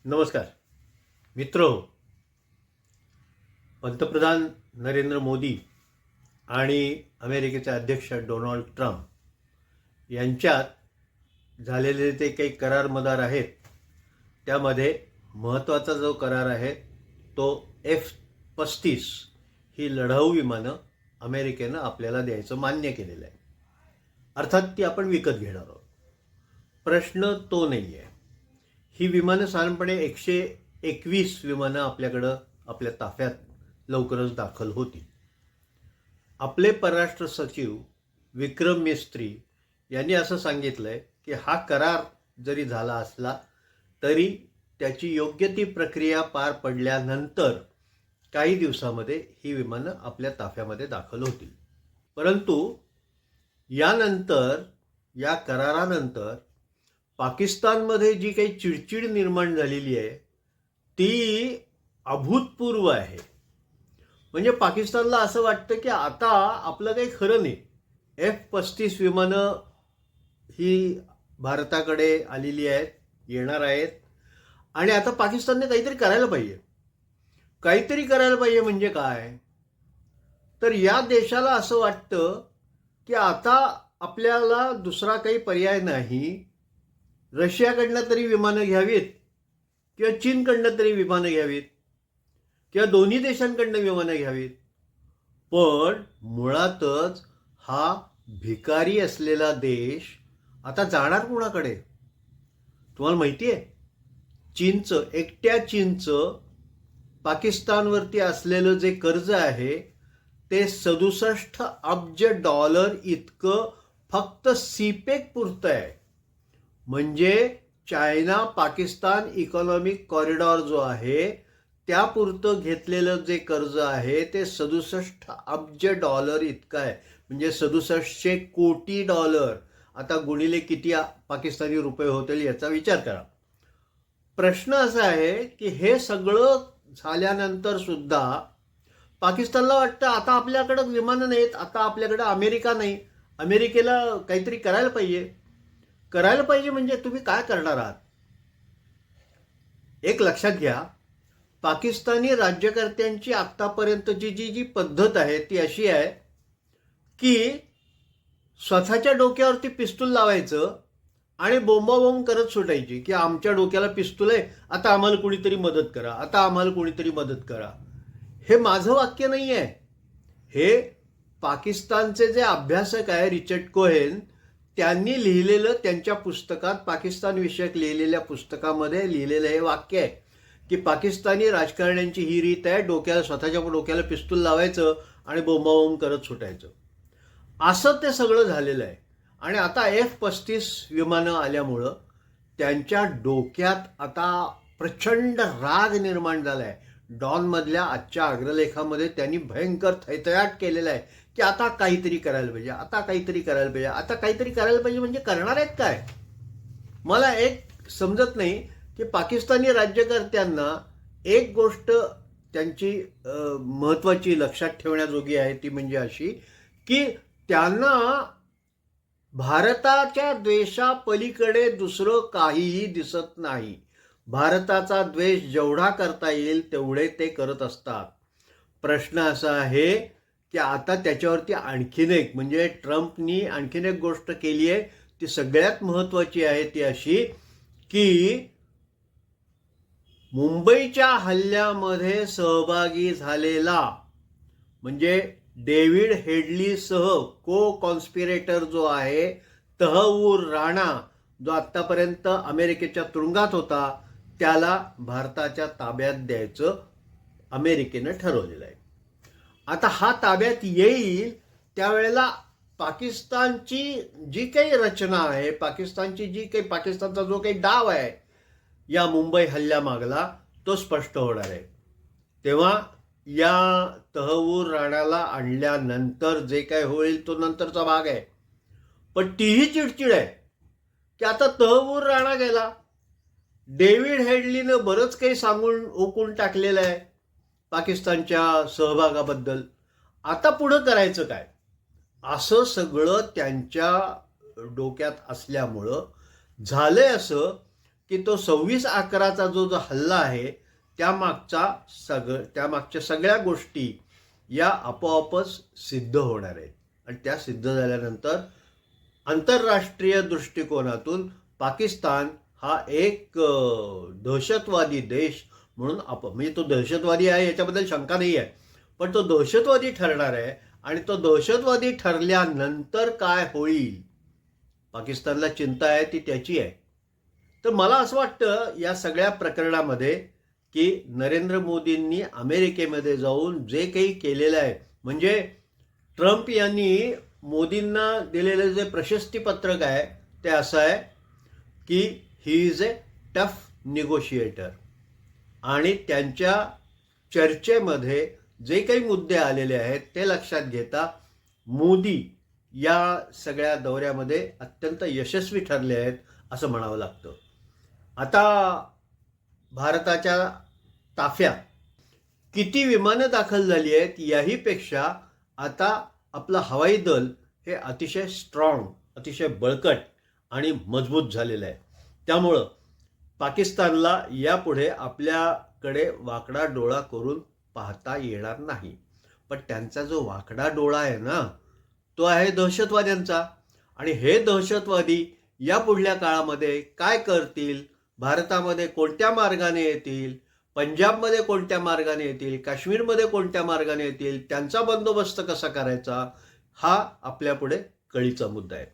नमस्कार मित्रो. पंतप्रधान नरेंद्र मोदी आणि अमेरिकेचे अध्यक्ष डोनाल्ड ट्रम्प यांच्यात झालेले ते काही करार मदार आहेत. त्यामध्ये महत्त्वाचा जो करार आहे तो F-35 ही लढाऊ विमानं अमेरिकेनं आपल्याला द्यायचं मान्य केलेलं आहे. अर्थात ती आपण विकत घेणार आहोत. प्रश्न तो नाही आहे. ही विमानं साधारणपणे 121 विमानं आपल्या ताफ्यात लवकरच दाखल होती. आपले परराष्ट्र सचिव विक्रम मिस्त्री यांनी असं सांगितलंय की हा करार जरी झाला असला तरी त्याची योग्य ती प्रक्रिया पार पडल्यानंतर काही दिवसामध्ये ही विमानं आपल्या ताफ्यामध्ये दाखल होतील. परंतु यानंतर या करारानंतर पाकिस्तानमध्ये जी काही चिडचिड निर्माण झालेली आहे ती अभूतपूर्व आहे. म्हणजे पाकिस्तानला असं वाटतं की आता आपलं काही खरं नाही. F-35 विमानं ही भारताकडे आलेली आहेत, येणार आहेत आणि आता पाकिस्तानने काहीतरी करायला पाहिजे. काहीतरी करायला पाहिजे म्हणजे काय, तर या देशाला असं वाटतं की आता आपल्याला दुसरा काही पर्याय नाही. रशियाकडनं तरी विमानं घ्यावीत किंवा चीनकडनं तरी विमानं घ्यावीत किंवा दोन्ही देशांकडनं विमानं घ्यावीत. पण मुळातच हा भिकारी असलेला देश आता जाणार कोणाकडे? तुम्हाला माहिती आहे, एकट्या चीनचं पाकिस्तानवरती असलेलं जे कर्ज आहे ते 67 अब्ज डॉलर इतकं फक्त सीपेक पुरतं आहे. म्हणजे चायना पाकिस्तान इकॉनॉमिक कॉरिडॉर जो आहे त्यापुरतं घेतलेलं जे कर्ज आहे ते 67 अब्ज डॉलर इतकं आहे. म्हणजे 6700 कोटी डॉलर. आता गुणिले किती पाकिस्तानी रुपये होतील याचा विचार करा. प्रश्न असा आहे की हे सगळं झाल्यानंतर सुद्धा पाकिस्तानला वाटतं आता आपल्याकडं विमानं नाहीत, आता आपल्याकडं अमेरिका नाही, अमेरिकेला काहीतरी करायला पाहिजे. करायला पाहिजे म्हणजे तुम्ही काय करणार आहात? एक लक्षात घ्या, पाकिस्तानी राज्यकर्त्यांची आत्तापर्यंतची जी पद्धत आहे ती अशी आहे की स्वतःच्या डोक्यावरती पिस्तूल लावायचं आणि बोंबाबोंब करत सुटायची की आमच्या डोक्याला पिस्तूल आहे, आता आम्हाला कोणीतरी मदत करा, आता आम्हाला कोणीतरी मदत करा. हे माझं वाक्य नाही आहे. हे पाकिस्तानचे जे अभ्यासक आहे रिचर्ड कोहेन त्यांनी लिहिलेलं, त्यांच्या पुस्तकात पाकिस्तान विषयक लिहिलेल्या पुस्तकामध्ये लिहिलेलं हे वाक्य आहे की पाकिस्तानी राजकारण्यांची ही रीत आहे, स्वतःच्या डोक्याला पिस्तूल लावायचं आणि बोंबाबोंब करत सुटायचं. असं ते सगळं झालेलं आहे. आणि आता F-35 विमानं आल्यामुळं त्यांच्या डोक्यात आता प्रचंड राग निर्माण झाला आहे. डॉनमधल्या आजच्या अग्रलेखामध्ये त्यांनी भयंकर थैथयाट केलेला आहे की आता काहीतरी करायला पाहिजे, आता काहीतरी करायला पाहिजे, आता काहीतरी करायला पाहिजे. म्हणजे करणार आहेत काय? मला एक समजत नाही की पाकिस्तानी राज्यकर्त्यांना एक गोष्ट त्यांची महत्त्वाची लक्षात ठेवण्याजोगी आहे ती म्हणजे अशी की त्यांना भारताच्या द्वेषापलीकडे दुसरं काहीही दिसत नाही. भारताचा द्वेष जेवढा करता येईल तेवढे ते करत असतात. प्रश्न असा आहे की आता त्याच्यावरती आणखीन एक म्हणजे ट्रम्पनी आणखीन एक गोष्ट केली आहे, ती सगळ्यात महत्त्वाची आहे. ती अशी की मुंबईच्या हल्ल्यामध्ये सहभागी झालेला म्हणजे डेव्हिड हेडलीसह को कॉन्स्पिरेटर जो आहे तहव्वूर राणा, जो आत्तापर्यंत अमेरिकेच्या तुरुंगात होता, त्याला भारताच्या ताब्यात द्यायचं अमेरिकेनं ठरवलेलं आहे. आता हा ताब्यात येईल त्यावेळेला पाकिस्तानची जी काही रचना आहे, पाकिस्तानचा जो काही डाव आहे या मुंबई हल्ल्यामागला तो स्पष्ट होणार आहे. तेव्हा या तहव्वूर राणाला आणल्यानंतर जे काय होईल तो नंतरचा भाग आहे. पण तीही चिडचिड आहे की आता तहव्वूर राणा गेला, डेव्हिड हेडलीनं बरंच काही सांगून ओकून टाकलेलं आहे पाकिस्तानच्या सहभागाबद्दल. आता पुढं करायचं काय, असं सगळं त्यांच्या डोक्यात असल्यामुळं झालंय असं की तो 26/11चा जो हल्ला आहे त्यामागच्या सगळ्या गोष्टी या आपोआपच सिद्ध होणार आहेत. आणि त्या सिद्ध झाल्यानंतर आंतरराष्ट्रीय दृष्टिकोनातून पाकिस्तान हा एक दहशतवादी देश म्हणून म्हणजे तो दहशतवादी आहे याच्याबद्दल शंका नाही आहे, पण तो दहशतवादी ठरणार आहे. आणि तो दहशतवादी ठरल्यानंतर काय होईल, पाकिस्तानला चिंता आहे ती त्याची आहे. तर मला असं वाटतं या सगळ्या प्रकरणामध्ये की नरेंद्र मोदींनी अमेरिकेमध्ये जाऊन जे काही केलेलं आहे, म्हणजे ट्रम्प यांनी मोदींना दिलेलं जे प्रशस्तीपत्रक आहे ते असं आहे की he is a tough negotiator. आणि त्यांच्या चर्चेमध्ये जे काही मुद्दे आलेले आहेत ते लक्षात घेता मोदी या सगळ्या दौऱ्यामध्ये अत्यंत यशस्वी ठरले आहेत असं म्हणावं लागतं. आता भारताच्या ताफ्यात किती विमानं दाखल झाली आहेत याहीपेक्षा आता आपलं हवाई दल हे अतिशय स्ट्रॉंग, अतिशय बळकट आणि मजबूत झालेलं आहे. त्यामुळं पाकिस्तानला यापुढे आपल्याकडे वाकडा डोळा करून पाहता येणार नाही. पण त्यांचा जो वाकडा डोळा आहे ना, तो आहे दहशतवाद्यांचा. आणि हे दहशतवादी या पुढल्या काळामध्ये काय करतील, भारतामध्ये कोणत्या मार्गाने येतील, पंजाबमध्ये कोणत्या मार्गाने येतील, काश्मीरमध्ये कोणत्या मार्गाने येतील, त्यांचा बंदोबस्त कसा करायचा, हा आपल्यापुढे कळीचा मुद्दा आहे.